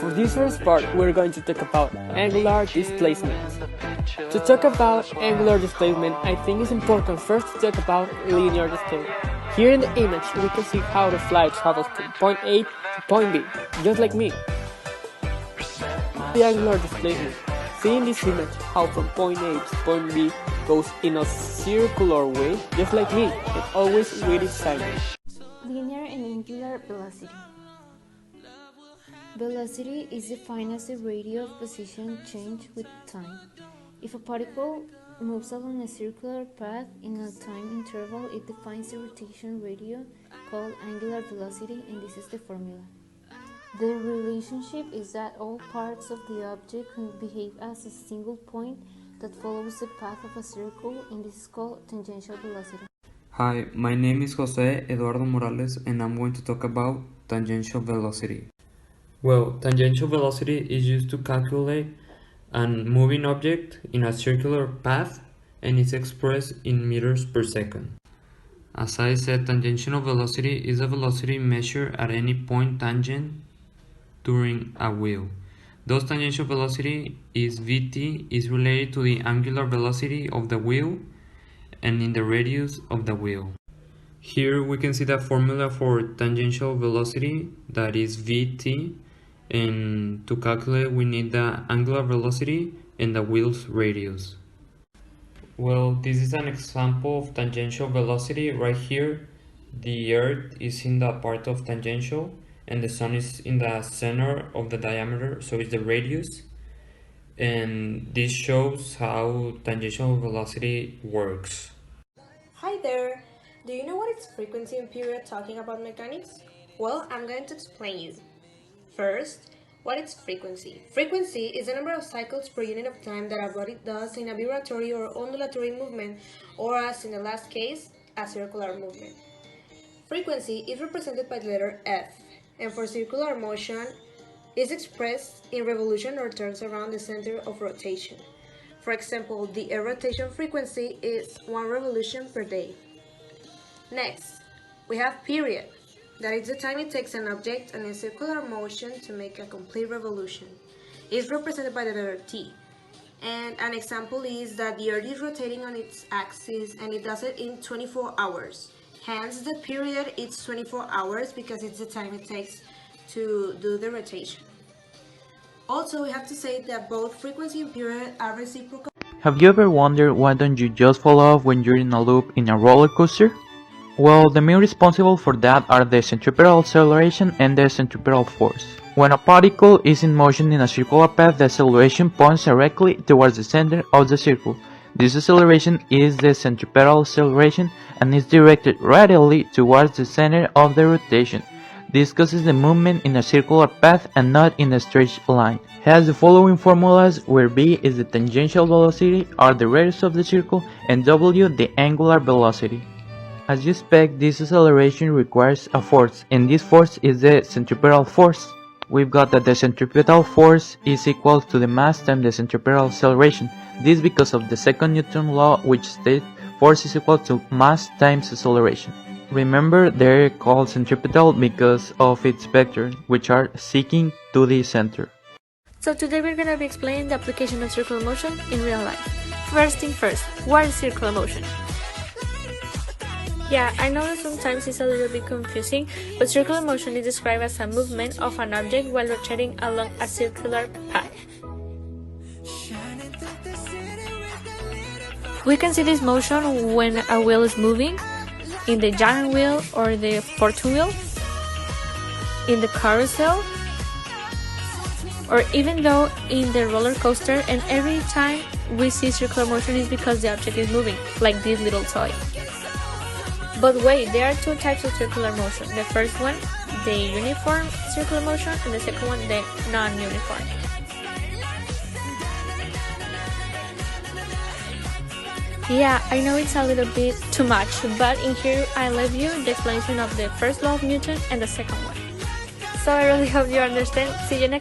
For this first part, we're going to talk about angular displacement. To talk about angular displacement, I think it's important first to talk about linear displacement. Here in the image, we can see how the flight travels from point A to point B, just like me. The angular displacement. See in this image how from point A to point B goes in a circular way, just like me, and always with its sign. Linear and angular velocity. Velocity is defined as the rate of position change with time. If a particle moves along a circular path in a time interval, it defines the rotation radius called angular velocity, and this is the formula. The relationship is that all parts of the object can behave as a single point that follows the path of a circle, and this is called tangential velocity. Hi, my name is Jose Eduardo Morales, and I'm going to talk about tangential velocity. Well, tangential velocity is used to calculate a moving object in a circular path, and is expressed in meters per second. As I said, tangential velocity is a velocity measured at any point tangent during a wheel. Thus, tangential velocity is Vt is related to the angular velocity of the wheel and in the radius of the wheel. Here we can see the formula for tangential velocity, that is Vt, and to calculate we need the angular velocity and the wheel's radius. Well, this is an example of tangential velocity. Right here, the Earth is in the part of tangential and the Sun is in the center of the diameter, so it's the radius. And this shows how tangential velocity works. Hi there! Do you know what is frequency and period talking about mechanics? Well, I'm going to explain you. First, what is frequency? Frequency is the number of cycles per unit of time that a body does in a vibratory or undulatory movement, or as in the last case, a circular movement. Frequency is represented by the letter F, and for circular motion is expressed in revolution or turns around the center of rotation. For example, the air rotation frequency is 1 revolution per day. Next, we have period. That is the time it takes an object in a circular motion to make a complete revolution. It is represented by the letter T. And an example is that the Earth is rotating on its axis and it does it in 24 hours. Hence, the period is 24 hours because it's the time it takes to do the rotation. Also, we have to say that both frequency and period are reciprocal. Have you ever wondered why don't you just fall off when you're in a loop in a roller coaster? Well, the main responsible for that are the centripetal acceleration and the centripetal force. When a particle is in motion in a circular path, the acceleration points directly towards the center of the circle. This acceleration is the centripetal acceleration and is directed radially towards the center of the rotation. This causes the movement in a circular path and not in a straight line. Has the following formulas, where B is the tangential velocity, R the radius of the circle, and W the angular velocity. As you expect, this acceleration requires a force, and this force is the centripetal force. We've got that the centripetal force is equal to the mass times the centripetal acceleration. This because of the second Newton law, which states force is equal to mass times acceleration. Remember, they're called centripetal because of its vectors, which are seeking to the center. So today we're going to be explaining the application of circular motion in real life. First thing first, what is circular motion? Yeah, I know that sometimes it's a little bit confusing, but circular motion is described as a movement of an object while rotating along a circular path. We can see this motion when a wheel is moving, in the giant wheel or the fortune wheel, in the carousel, or even though in the roller coaster, and every time we see circular motion is because the object is moving, like this little toy. But wait, there are two types of circular motion. The first one, the uniform circular motion, and the second one, the non-uniform. Yeah, I know it's a little bit too much, but in here I leave you the explanation of the first law of Newton and the second one. So I really hope you understand. See you next time.